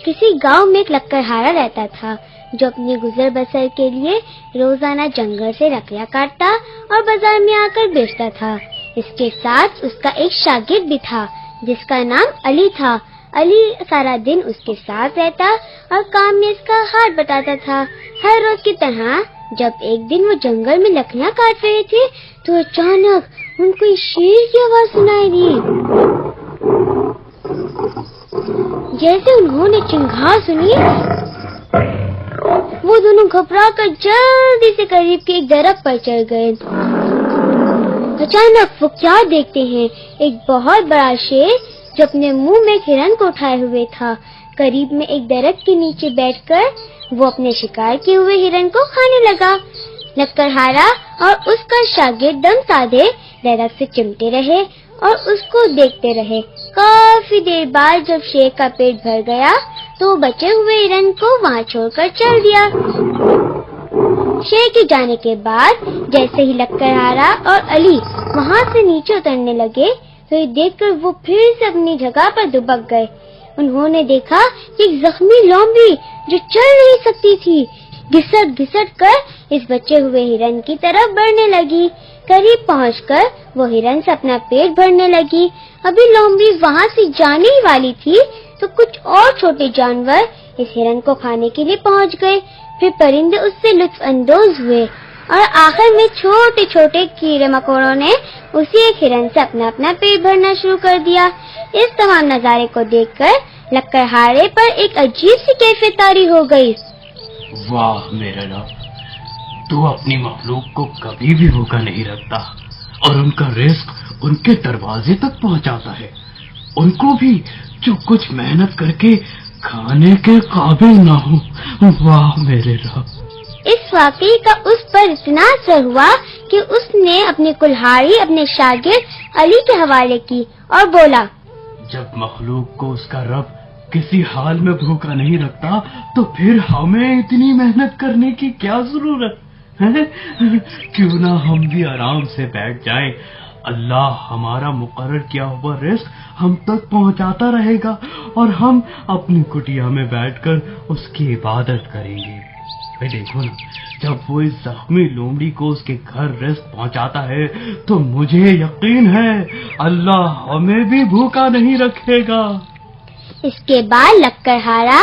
کسی گاؤں میں ایک لکڑہارا رہتا تھا جو اپنے گزر بسر کے لیے روزانہ جنگل سے لکڑیاں کاٹتا اور بازار میں آ کر بیچتا تھا۔ اس کے ساتھ اس کا ایک شاگرد بھی تھا جس کا نام علی تھا۔ علی سارا دن اس کے ساتھ رہتا اور کام میں اس کا ہاتھ بٹاتا تھا۔ ہر روز کی طرح جب ایک دن وہ جنگل میں لکڑیاں کاٹ رہے تھے تو اچانک ان کو شیر کی آواز سنائی دی۔ جیسے انہوں نے چنگھاڑ سنی وہ دونوں گھبرا کر جلدی سے قریب کے ایک درخت پر چڑھ گئے۔ اچانک وہ کیا دیکھتے ہیں، ایک بہت بڑا شیر جو اپنے منہ میں ہرن کو اٹھائے ہوئے تھا، قریب میں ایک درخت کے نیچے بیٹھ کر وہ اپنے شکار کیے ہوئے ہرن کو کھانے لگا۔ لکڑہارا اور اس کا شاگرد دم سادے درخت سے چمٹے رہے اور اس کو دیکھتے رہے۔ کافی دیر بعد جب شیر کا پیٹ بھر گیا تو وہ بچے ہوئے ہرن کو وہاں چھوڑ کر چل دیا۔ شیر کے جانے کے بعد جیسے ہی لکڑہارا اور علی وہاں سے نیچے اترنے لگے تو یہ دیکھ کر وہ پھر سے اپنی جگہ پر دبک گئے۔ انہوں نے دیکھا کہ ایک زخمی لومڑی جو چل نہیں سکتی تھی گھسٹ گھسٹ کر اس بچے ہوئے ہرن کی طرف بڑھنے لگی۔ قریب پہنچ کر وہ ہرن سے اپنا پیٹ بھرنے لگی۔ ابھی لومڑی وہاں سے جانے ہی والی تھی تو کچھ اور چھوٹے جانور اس ہرن کو کھانے کے لیے پہنچ گئے۔ پھر پرندے اس سے لطف اندوز ہوئے اور آخر میں چھوٹے چھوٹے کیڑے مکوڑوں نے اسی ایک ہرن سے اپنا پیٹ بھرنا شروع کر دیا۔ اس تمام نظارے کو دیکھ کر لکڑہارے پر ایک عجیب سی کیفیت طاری ہو گئی۔ واہ میرے رب، تو اپنی مخلوق کو کبھی بھی بھوکا نہیں رکھتا اور ان کا رزق ان کے دروازے تک پہنچاتا ہے، ان کو بھی جو کچھ محنت کر کے کھانے کے قابل نہ ہو۔ واہ میرے رب۔ اس واقعے کا اس پر اتنا اثر ہوا کہ اس نے اپنی کلہاڑی اپنے شاگرد علی کے حوالے کی اور بولا، جب مخلوق کو اس کا رب کسی حال میں بھوکا نہیں رکھتا تو پھر ہمیں اتنی محنت کرنے کی کیا ضرورت ہے؟ کیوں نہ ہم بھی آرام سے بیٹھ جائیں، اللہ ہمارا مقرر کیا ہوا رزق ہم تک پہنچاتا رہے گا اور ہم اپنی کٹیا میں بیٹھ کر اس کی عبادت کریں گے۔ دیکھو نا، جب وہ اس زخمی لومڑی کو اس کے گھر رزق پہنچاتا ہے تو مجھے یقین ہے اللہ ہمیں بھی بھوکا نہیں رکھے گا۔ اس کے بعد لکڑہارا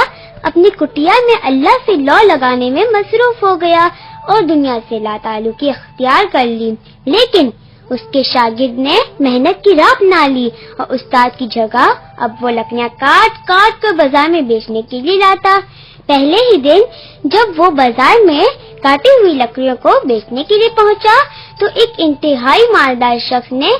اپنی کٹیا میں اللہ سے لو لگانے میں مصروف ہو گیا اور دنیا سے لا تعلقی اختیار کر لی، لیکن اس کے شاگرد نے محنت کی راہ اپنا لی اور استاد کی جگہ اب وہ لکڑیاں کاٹ کاٹ کر بازار میں بیچنے کے لیے لاتا۔ پہلے ہی دن جب وہ بازار میں کاٹی ہوئی لکڑیوں کو بیچنے کے لیے پہنچا تو ایک انتہائی مالدار شخص نے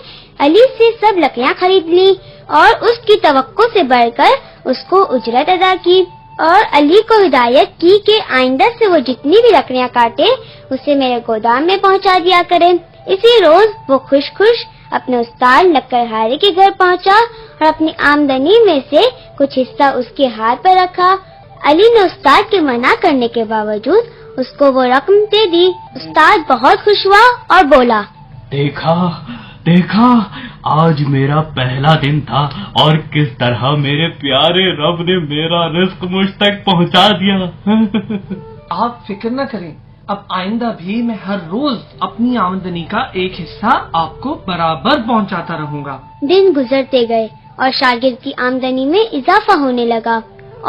علی سے سب لکڑیاں خرید لی اور اس کی توقع سے بڑھ کر اس کو اجرت ادا کی اور علی کو ہدایت کی کہ آئندہ سے وہ جتنی بھی لکڑیاں کاٹے اسے میرے گودام میں پہنچا دیا کرے۔ اسی روز وہ خوش خوش اپنے استاد لکڑہارے کے گھر پہنچا اور اپنی آمدنی میں سے کچھ حصہ اس کے ہاتھ پر رکھا۔ علی نے استاد کے منع کرنے کے باوجود اس کو وہ رقم دے دی۔ استاد بہت خوش ہوا اور بولا، دیکھا آج میرا پہلا دن تھا اور کس طرح میرے پیارے رب نے میرا رزق مجھ تک پہنچا دیا۔ آپ فکر نہ کریں، اب آئندہ بھی میں ہر روز اپنی آمدنی کا ایک حصہ آپ کو برابر پہنچاتا رہوں گا۔ دن گزرتے گئے اور شاگرد کی آمدنی میں اضافہ ہونے لگا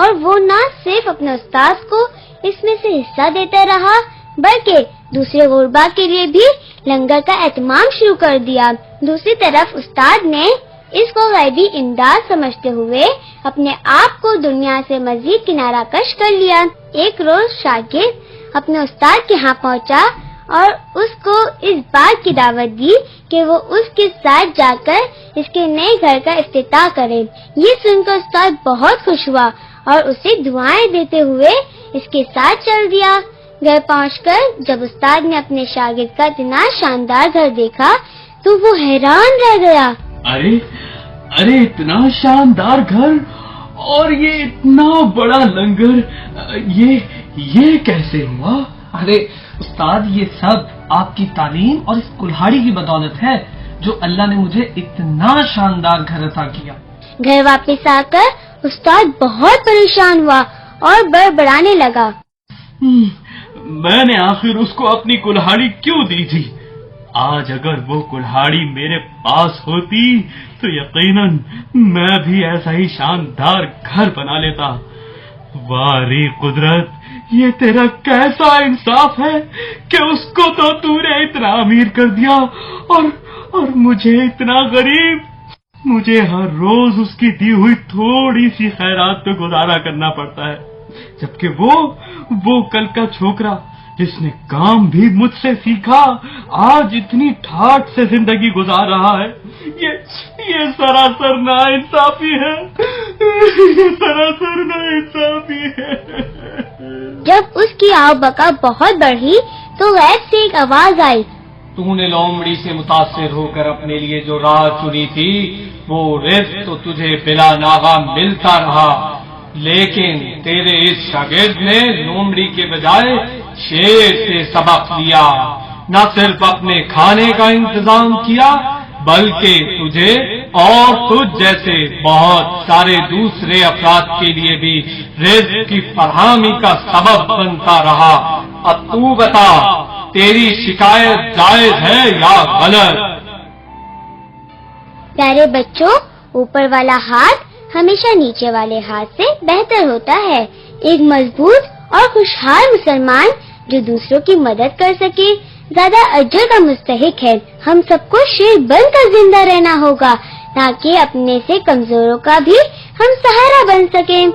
اور وہ نہ صرف اپنے استاد کو اس میں سے حصہ دیتا رہا بلکہ دوسرے غربا کے لیے بھی لنگر کا اہتمام شروع کر دیا۔ دوسری طرف استاد نے اس کو غیبی امداد سمجھتے ہوئے اپنے آپ کو دنیا سے مزید کنارہ کش کر لیا۔ ایک روز شاگرد اپنے استاد کے ہاں پہنچا اور اس کو اس بات کی دعوت دی کہ وہ اس کے ساتھ جا کر اس کے نئے گھر کا افتتاح کرے۔ یہ سن کر استاد بہت خوش ہوا اور اسے دعائیں دیتے ہوئے اس کے ساتھ چل دیا۔ گھر پہنچ کر جب استاد نے اپنے شاگرد کا اتنا شاندار گھر دیکھا تو وہ حیران رہ گیا۔ ارے اتنا شاندار گھر اور یہ اتنا بڑا لنگر، یہ کیسے ہوا؟ ارے استاد، یہ سب آپ کی تعلیم اور اس کلہاڑی کی بدولت ہے جو اللہ نے مجھے اتنا شاندار گھر عطا کیا۔ گھر واپس آ کر استاد بہت پریشان ہوا اور بڑبڑانے لگا۔ میں نے آخر اس کو اپنی کلہاڑی کیوں دی تھی؟ آج اگر وہ کلہاڑی میرے پاس ہوتی تو یقیناً میں بھی ایسا ہی شاندار گھر بنا لیتا۔ واری قدرت، یہ تیرا کیسا انصاف ہے کہ اس کو تو نے اتنا امیر کر دیا اور مجھے اتنا غریب۔ مجھے ہر روز اس کی دی ہوئی تھوڑی سی خیرات پہ گزارا کرنا پڑتا ہے، جبکہ وہ کل کا چھوکرا جس نے کام بھی مجھ سے سیکھا آج اتنی ٹھاٹ سے زندگی گزار رہا ہے۔ یہ سراسر ناانصافی ہے، یہ سراسر ناانصافی ہے۔ جب اس کی آو بکا بہت بڑھی تو غیب سے ایک آواز آئی، تو نے لومڑی سے متاثر ہو کر اپنے لیے جو راہ چنی تھی وہ رزق تو تجھے بلا ناغہ ملتا رہا، لیکن تیرے اس شاگرد نے لومڑی کے بجائے شیر سے سبق لیا، نہ صرف اپنے کھانے کا انتظام کیا بلکہ تجھے اور تجھ جیسے بہت سارے دوسرے افراد کے لیے بھی رزق کی فراہمی کا سبب بنتا رہا۔ اب تو بتا، تیری شکایت جائز ہے یا غلط؟ پیارے بچوں، اوپر والا ہاتھ ہمیشہ نیچے والے ہاتھ سے بہتر ہوتا ہے۔ ایک مضبوط اور خوشحال مسلمان جو دوسروں کی مدد کر سکے زیادہ اجر کا مستحق ہے۔ ہم سب کو شیر بن کر زندہ رہنا ہوگا تاکہ اپنے سے کمزوروں کا بھی ہم سہارا بن سکیں۔